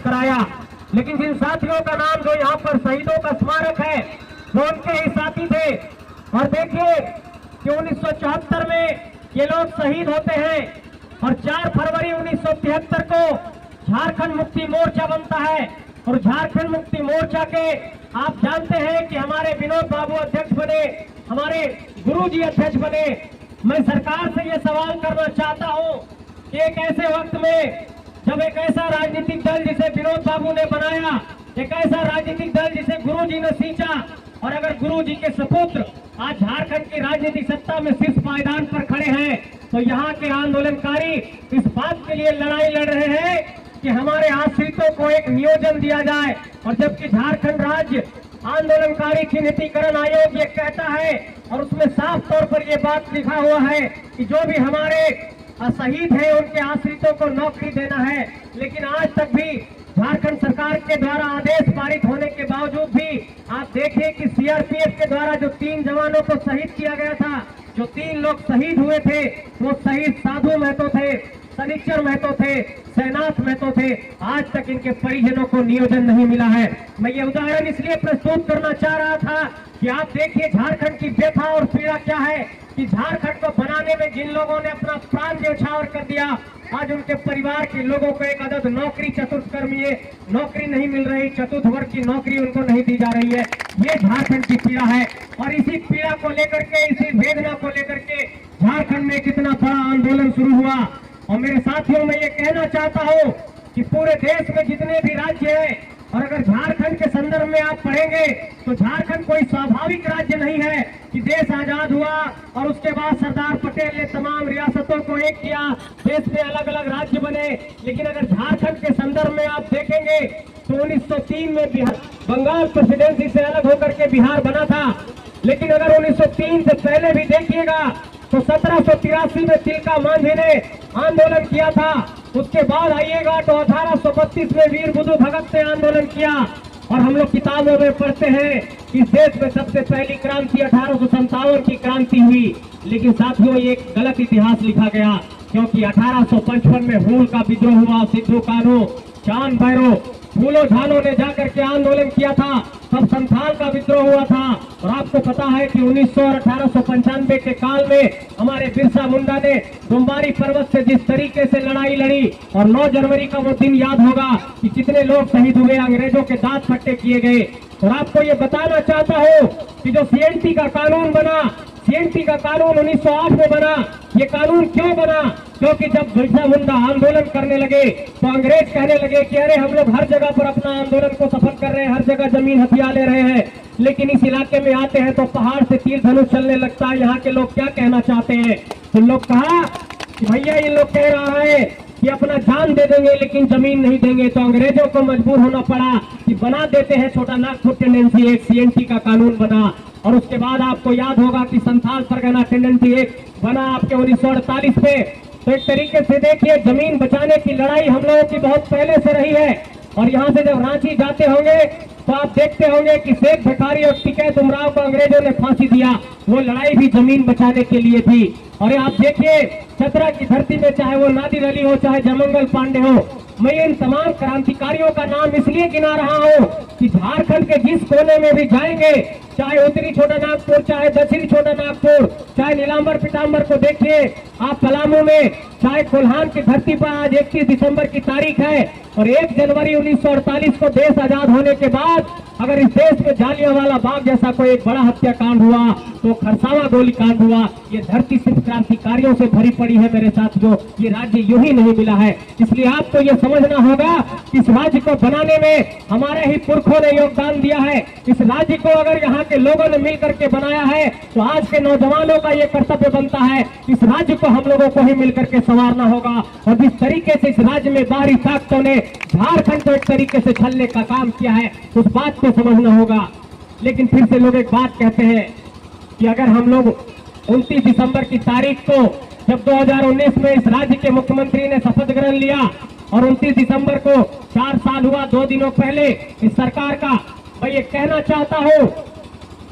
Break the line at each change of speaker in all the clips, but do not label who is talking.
कराया। लेकिन जिन साथियों का नाम जो यहाँ पर शहीदों का स्मारक है वो उनके ही साथी थे। और देखिए कि 1974 में ये लोग शहीद होते हैं और 4 फरवरी 1973 को झारखंड मुक्ति मोर्चा बनता है। और झारखंड मुक्ति मोर्चा के आप जानते हैं कि हमारे विनोद बाबू अध्यक्ष बने, हमारे गुरुजी अध्यक्ष बने। मैं सरकार से ये सवाल करना चाहता हूँ कि एक ऐसे वक्त में जब एक ऐसा राजनीतिक दल जिसे विनोद बाबू ने बनाया, एक ऐसा राजनीतिक दल जिसे गुरुजी ने सींचा, और अगर गुरुजी के सपुत्र आज झारखंड की राजनीतिक सत्ता में शीर्ष पायदान पर खड़े हैं, तो यहाँ के आंदोलनकारी इस बात के लिए लड़ाई लड़ रहे हैं कि हमारे आश्रितों को एक नियोजन दिया जाए। और जबकि झारखंड राज्य आंदोलनकारी चिन्हितीकरण आयोग ये कहता है और उसमें साफ तौर पर ये बात लिखा हुआ है कि जो भी हमारे शहीद हैं उनके आश्रितों को नौकरी देना है। लेकिन आज तक भी झारखंड सरकार के द्वारा आदेश पारित होने के बावजूद भी आप देखिए कि सीआरपीएफ के द्वारा जो 3 जवानों को शहीद किया गया था, जो 3 लोग शहीद हुए थे, वो शहीद साधु महतो थे, शनिचर महतो थे, सेनाथ महतो थे। आज तक इनके परिजनों को नियोजन नहीं मिला है। मैं ये उदाहरण इसलिए प्रस्तुत करना चाह रहा था कि आप देखिए झारखंड की व्यथा और पीड़ा क्या है कि झारखंड को बनाने में जिन लोगों ने अपना प्राण न्यौछावर कर दिया, आज उनके परिवार के लोगों को एक अदद नौकरी, चतुर्थकर्मीय नौकरी नहीं मिल रही, चतुर्थ वर्ग की नौकरी उनको नहीं दी जा रही है। ये झारखंड की पीड़ा है। और इसी पीड़ा को लेकर के, इसी वेदना को लेकर के झारखंड में कितना बड़ा आंदोलन शुरू हुआ। और मेरे साथियों, मैं ये कहना चाहता हूँ कि पूरे देश में जितने भी राज्य हैं, और अगर झारखंड के संदर्भ में आप पढ़ेंगे तो झारखंड कोई स्वाभाविक राज्य नहीं है कि देश आजाद हुआ और उसके बाद सरदार पटेल ने तमाम रियासतों को एक किया, देश में अलग अलग राज्य बने। लेकिन अगर झारखंड के संदर्भ में आप देखेंगे तो 1903 में बिहार बंगाल प्रेसिडेंसी से अलग होकर के बिहार बना था। लेकिन अगर 1903 से पहले भी देखिएगा तो 1783 में तिलका मांझी ने आंदोलन किया था। उसके बाद आइएगा तो 1832 में वीर बुधु भगत ने आंदोलन किया। और हम लोग किताबों में पढ़ते हैं कि इस देश में सबसे पहली क्रांति 1857 की क्रांति हुई। लेकिन साथियों, ये एक गलत इतिहास लिखा गया, क्योंकि 1855 में हूल का विद्रोह हुआ। सिद्धू कान्हू, चांद भैरो, फूलो झालो ने जाकर के आंदोलन किया था, तब संथाल का विद्रोह हुआ था। और आपको पता है कि 1900 और 1895 के काल में हमारे बिरसा मुंडा ने डुम्बारी पर्वत से जिस तरीके से लड़ाई लड़ी, और 9 जनवरी का वो दिन याद होगा कि कितने लोग शहीद हुए, अंग्रेजों के दांत फट्टे किए गए। और आपको ये बताना चाहता हूँ कि जो सीएनटी का कानून बना, सीएनटी का कानून 1908 में बना। ये कानून क्यों बना? क्योंकि जब बिरसा मुंडा आंदोलन करने लगे तो अंग्रेज कहने लगे कि अरे हम लोग हर जगह पर अपना आंदोलन को सफल कर रहे हैं, हर जगह जमीन हथिया ले रहे हैं, लेकिन इस इलाके में आते हैं तो पहाड़ से तीर धनुष चलने लगता है। यहाँ के लोग क्या कहना चाहते हैं? तो लोग कहा कि भैया ये लोग कह रहा है कि अपना जान दे देंगे लेकिन जमीन नहीं देंगे। तो अंग्रेजों को मजबूर होना पड़ा कि बना देते हैं छोटा नागपुर टेंडेंसी एक्ट, सीएनटी का कानून बना। और उसके बाद आपको याद होगा कि संथाल परगना टेंडेंसी एक्ट बना आपके 1948 में। तो एक तरीके से देखिए, जमीन बचाने की लड़ाई हम लोगों की बहुत पहले से रही है। और यहाँ से जब रांची जाते होंगे तो आप देखते होंगे कि शेख भिखारी और टिकैत उमराव को अंग्रेजों ने फांसी दिया। वो लड़ाई भी जमीन बचाने के लिए थी। और आप देखिए, चतरा की धरती में चाहे वो नादिर अली हो, चाहे जयमंगल पांडे हो, मैं इन तमाम क्रांतिकारियों का नाम इसलिए गिना रहा हूँ कि झारखंड के जिस कोने में भी जाएंगे, चाहे उत्तरी छोटा नागपुर, चाहे दक्षिणी छोटा नागपुर, चाहे नीलांबर पिताम्बर को देखिए आप पलामू में, चाहे कोल्हान की धरती पर आज 31 दिसंबर की तारीख है और 1 जनवरी 1948 को देश आजाद होने के बाद अगर इस देश में जालियांवाला बाग जैसा कोई एक बड़ा हत्याकांड हुआ तो खरसावा गोलीकांड हुआ। ये धरती सिर्फ क्रांतिकारियों से भरी पड़ी है मेरे साथियों, ये राज्य यूं ही नहीं मिला है। इसलिए आपको ये समझना होगा कि इस राज्य को बनाने में हमारे ही पुरखों ने योगदान दिया है। इस राज्य को अगर यहाँ के लोगों ने मिलकर के बनाया है तो आज के नौजवानों का ये कर्तव्य बनता है, इस राज्य को हम लोगों को ही मिलकर के संवारना होगा। और जिस तरीके से इस राज्य में बाहरी ताकतों ने झारखंड को एक तरीके से छलने का काम किया है, उस बात को समझना होगा। लेकिन फिर से लोग एक बात कहते हैं कि अगर हम लोग 29 दिसंबर की तारीख को, जब 2019 में इस राज्य के मुख्यमंत्री ने शपथ ग्रहण लिया और 29 दिसंबर को 4 साल हुआ 2 दिनों पहले इस सरकार का, मैं ये कहना चाहता हूँ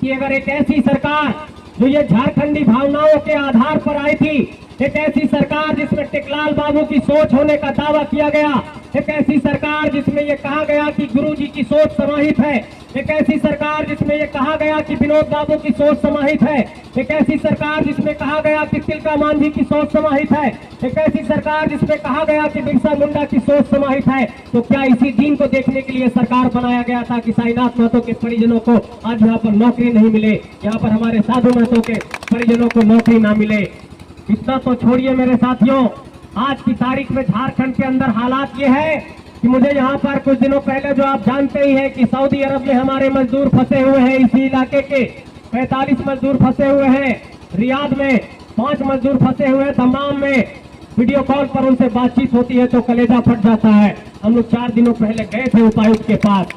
कि अगर एक ऐसी सरकार जो ये झारखंडी भावनाओं के आधार पर आई थी, एक ऐसी सरकार जिसमें टेकलाल बाबू की सोच होने का दावा किया गया, एक ऐसी सरकार जिसमें ये कहा गया कि गुरुजी की सोच समाहित है, एक ऐसी सरकार जिसमें ये कहा गया कि विनोद बाबू की सोच समाहित है, एक ऐसी सरकार जिसमें कहा गया कि तिलका मांझी की सोच समाहित है, एक ऐसी सरकार जिसमें कहा गया कि बिरसा मुंडा की सोच समाहित है। तो क्या इसी दिन को देखने के लिए सरकार बनाया गया था कि साईनाथ महतो के परिजनों को आज यहाँ पर नौकरी नहीं मिले, यहाँ पर हमारे साधु महतो के परिजनों को नौकरी ना मिले? इतना तो छोड़िए मेरे साथियों, आज की तारीख में झारखंड के अंदर हालात ये है कि मुझे यहाँ पर कुछ दिनों पहले, जो आप जानते ही हैं कि सऊदी अरब में हमारे मजदूर फंसे हुए हैं, इसी इलाके के 45 मजदूर फंसे हुए हैं, रियाद में 5 मजदूर फंसे हुए हैं, दमाम में वीडियो कॉल पर उनसे बातचीत होती है तो कलेजा फट जाता है। हम लोग 4 दिनों पहले गए थे उपायुक्त के पास।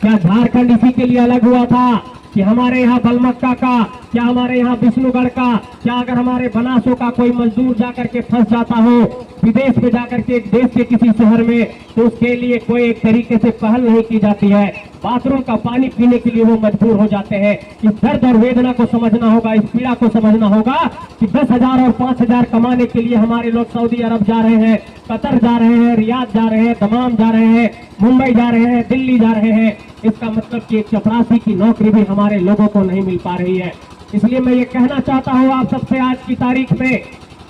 क्या झारखंड इसी के लिए अलग हुआ था कि हमारे यहाँ बलमक्का का, क्या हमारे यहाँ विष्णुगढ़ का, क्या अगर हमारे बनासों का कोई मजदूर जाकर के फंस जाता हो विदेश में जाकर के, एक देश के किसी शहर में, तो उसके लिए कोई एक तरीके से पहल नहीं की जाती है। बाथरूम का पानी पीने के लिए वो मजबूर हो जाते हैं। इस दर्द और वेदना को समझना होगा, इस पीड़ा को समझना होगा कि 10,000 और 5,000 कमाने के लिए हमारे लोग सऊदी अरब जा रहे हैं, कतर जा रहे हैं, रियाद जा रहे हैं, दमाम जा रहे हैं, मुंबई जा रहे हैं, दिल्ली जा रहे हैं। इसका मतलब कि एक चपरासी की नौकरी भी हमारे लोगों को नहीं मिल पा रही है। इसलिए मैं ये कहना चाहता हूँ आप सबसे आज की तारीख में,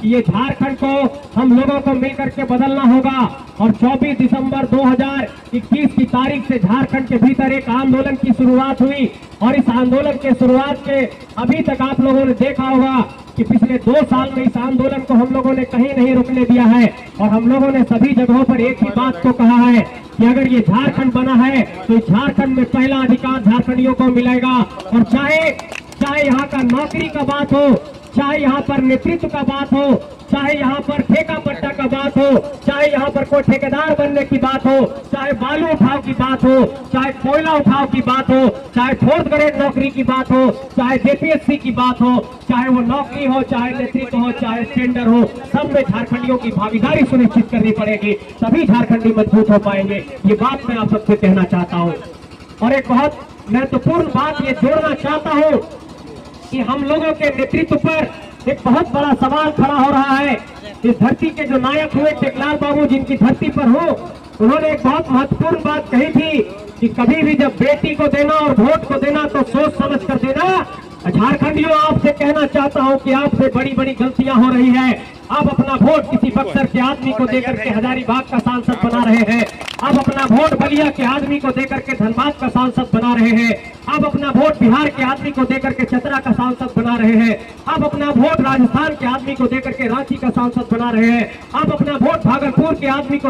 ये झारखंड को हम लोगों को मिलकर के बदलना होगा। और 24 दिसंबर 2021 की तारीख से झारखंड के भीतर एक आंदोलन की शुरुआत हुई, और इस आंदोलन के शुरुआत के अभी तक आप लोगों ने देखा होगा कि पिछले 2 साल में इस आंदोलन को हम लोगों ने कहीं नहीं रुकने दिया है। और हम लोगों ने सभी जगहों पर एक ही बात को कहा है कि अगर ये झारखंड बना है तो झारखंड में पहला अधिकार झारखंडियों को मिलेगा। और चाहे यहाँ का नौकरी का बात हो, चाहे यहाँ पर नेतृत्व का बात हो, चाहे यहाँ पर ठेका पट्टा का बात हो, चाहे यहाँ पर कोई ठेकेदार बनने की बात हो, चाहे बालू उठाव की बात हो, चाहे कोयला उठाव की बात हो, चाहे 4th ग्रेड नौकरी की बात हो, चाहे जेपीएससी की बात हो, चाहे वो नौकरी हो, चाहे नेतृत्व हो, चाहे टेंडर हो, सब में झारखंडियों की भागीदारी सुनिश्चित करनी पड़ेगी, तभी झारखंडी मजबूत हो पाएंगे। ये बात मैं आप सबसे कहना चाहता हूँ। और एक बहुत महत्वपूर्ण बात ये जोड़ना चाहता हूँ कि हम लोगों के नेतृत्व पर एक बहुत बड़ा सवाल खड़ा हो रहा है। इस धरती के जो नायक हुए टेकलाल बाबू, जिनकी धरती पर हो, उन्होंने एक बहुत महत्वपूर्ण बात कही थी कि कभी भी जब बेटी को देना और वोट को देना तो सोच समझ कर देना। झारखंडियों, आपसे कहना चाहता हूं कि आपसे बड़ी बड़ी गलतियां हो रही है। आप अपना वोट किसी बक्सर के आदमी को देकर के हजारीबाग का सांसद बना रहे हैं, आप अपना वोट बलिया के आदमी को देकर के धनबाद का सांसद बना रहे हैं, आप अपना वोट बिहार के आदमी को देकर के चतरा का सांसद बना रहे हैं, आप अपना वोट राजस्थान के आदमी को देकर के रांची का सांसद बना रहे हैं, आप अपना वोट भागलपुर के आदमी को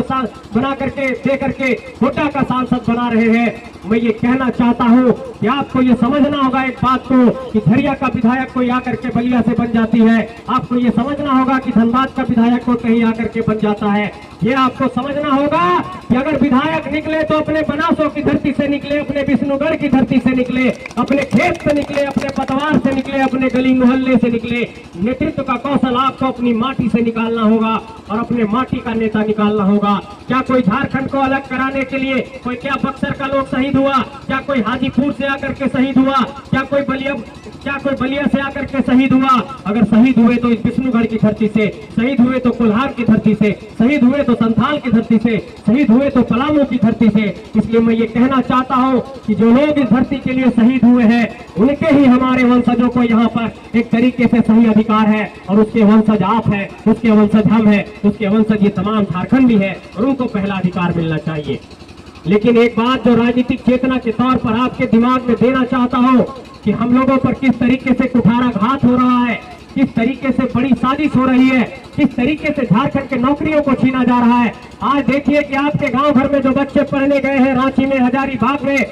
बना करके देकर के कोटा का सांसद बना रहे हैं। मैं ये कहना चाहता हूँ कि आपको ये समझना होगा एक बात को कि झरिया का विधायक कोई आकर के बलिया से बन जाती है, आपको ये समझना होगा कि धनबाद का विधायक को कहीं आकर के बन जाता है। ये आपको समझना होगा कि अगर विधायक निकले तो अपने बनासों की धरती से निकले, अपने विष्णुगढ़ की धरती से निकले, अपने खेत से निकले, अपने पतवार से निकले, अपने गली मोहल्ले से निकले। नेतृत्व का कौशल आपको अपनी माटी से निकालना होगा और अपने माटी का नेता निकालना होगा। क्या कोई झारखंड को अलग कराने के लिए कोई, क्या बक्सर का लोग शहीद हुआ, क्या कोई हाजीपुर से आकर के शहीद हुआ, क्या कोई बलिया से आकर के शहीद हुआ? अगर शहीद हुए तो इस विष्णुगढ़ की धरती से, शहीद हुए तो कोल्हार की धरती से, शहीद हुए तो संथाल की धरती से, शहीद हुए तो पलामू की धरती से। इसलिए मैं ये कहना चाहता हूँ कि जो लोग इस धरती के लिए शहीद हुए हैं, उनके ही हमारे वंशजों को यहाँ पर एक तरीके से सही अधिकार है। और उसके वंशज आप है, उसके वंशज हम है, उसके वंशज ये तमाम झारखंडी है, और उनको पहला अधिकार मिलना चाहिए। लेकिन एक बात जो राजनीतिक चेतना के तौर पर आपके दिमाग में देना चाहता हूँ कि हम लोगों पर किस तरीके से कुठाराघात हो रहा है, किस तरीके से बड़ी साजिश हो रही है, किस तरीके से झारखंड के नौकरियों को छीना जा रहा है। आज देखिए कि आपके गांव भर में जो बच्चे पढ़ने गए हैं, रांची में, हजारीबाग में,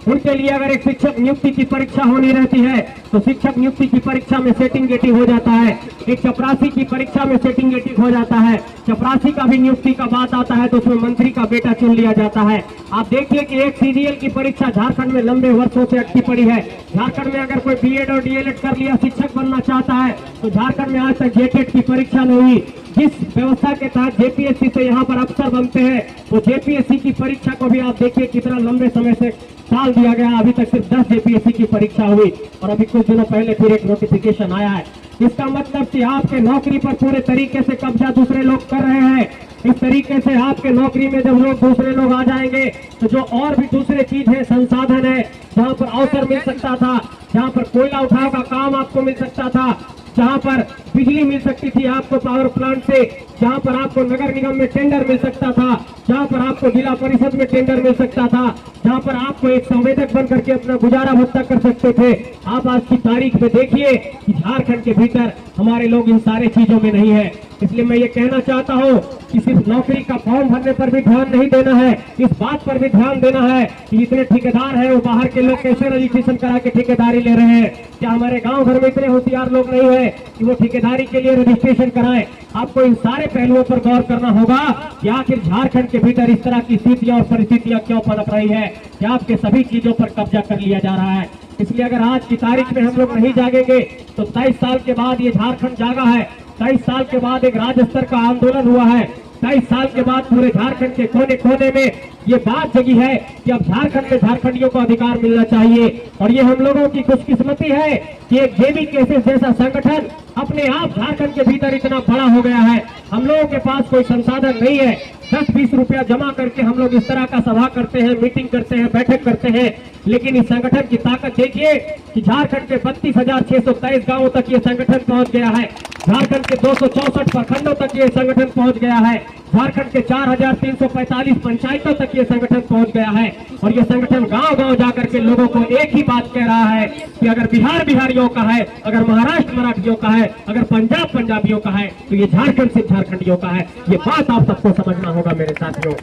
उनके लिए अगर एक शिक्षक नियुक्ति की परीक्षा होनी रहती है तो शिक्षक नियुक्ति की परीक्षा में सेटिंग गेटिंग हो जाता है, एक चपरासी की परीक्षा में सेटिंग गेटिंग हो जाता है, चपरासी का भी नियुक्ति का बात आता है तो उसमें मंत्री का बेटा चुन लिया जाता है। आप देखिए कि एक सीजीएल की परीक्षा झारखंड में लंबे वर्षों से अटकी पड़ी है। झारखंड में अगर कोई बीएड और डीएलएड कर लिया, शिक्षक बनना चाहता है, तो झारखंड में आज तक जेटेट की परीक्षा नहीं हुई। जिस व्यवस्था के तहत जेपीएससी से यहाँ पर अफसर बनते हैं, वो जेपीएससी की परीक्षा को भी आप देखिए कितना लंबे समय से टाल दिया गया। अभी तक सिर्फ 10 जेपीएससी की परीक्षा हुई और अभी कुछ दिनों पहले फिर एक नोटिफिकेशन आया है। इसका मतलब कि आपके नौकरी पर पूरे तरीके से कब्जा दूसरे लोग कर रहे हैं। इस तरीके से आपके नौकरी में जब लोग दूसरे लोग आ जाएंगे तो जो और भी दूसरे चीज है, संसाधन है, जहाँ पर अवसर मिल सकता था, जहाँ पर कोयला उठाव का काम आपको मिल सकता था, जहाँ पर बिजली मिल सकती थी आपको पावर प्लांट से, जहाँ पर आपको नगर निगम में टेंडर मिल सकता था, जहाँ पर आपको जिला परिषद में टेंडर मिल सकता था, जहाँ पर आपको एक संवेदक बन करके अपना गुजारा भत्ता कर सकते थे, आप आज की तारीख में देखिए कि झारखंड के भीतर हमारे लोग इन सारे चीजों में नहीं है। इसलिए मैं ये कहना चाहता हूँ कि सिर्फ नौकरी का फॉर्म भरने पर भी ध्यान नहीं देना है, इस बात पर भी ध्यान देना है कि इतने ठेकेदार हैं, वो बाहर के लोग कैसे रजिस्ट्रेशन करा के ठेकेदारी ले रहे हैं। क्या हमारे गांव घर में इतने होशियार लोग नहीं है कि वो ठेकेदारी के लिए रजिस्ट्रेशन कराएं? आपको इन सारे पहलुओं पर गौर करना होगा कि आखिर झारखंड के भीतर इस तरह की स्थितियां और परिस्थितियां क्यों पनप रही है कि आपके सभी चीजों पर कब्जा कर लिया जा रहा है। इसलिए अगर आज की तारीख में हम लोग नहीं जागेंगे तो 23 साल के बाद ये झारखंड जागा है, 23 साल के बाद एक राज्य स्तर का आंदोलन हुआ है, 23 साल के बाद पूरे झारखंड के कोने कोने में ये बात जगी है कि अब झारखंड में झारखंडियों को अधिकार मिलना चाहिए। और ये हम लोगों की खुशकिस्मती है कि एक जेबी केसेस जैसा संगठन अपने आप झारखंड के भीतर इतना बड़ा हो गया है। हम लोगों के पास कोई संसाधन नहीं है, 10-20 रुपया जमा करके हम लोग इस तरह का सभा करते हैं, मीटिंग करते हैं, बैठक करते हैं, लेकिन इस संगठन की ताकत देखिए कि झारखंड के 32,623 गांवों तक ये संगठन पहुंच गया है, झारखंड के 264 प्रखंडों तक ये संगठन पहुंच गया है, झारखंड के 4,345 पंचायतों तक ये संगठन पहुंच गया है। और ये संगठन गांव-गांव जाकर के लोगों को एक ही बात कह रहा है कि अगर बिहार बिहारियों का है, अगर महाराष्ट्र मराठियों का है, अगर पंजाब पंजाबियों का है, तो ये झारखंड सिर्फ झारखंडियों का है। ये बात आप सबको समझना होगा मेरे साथियों।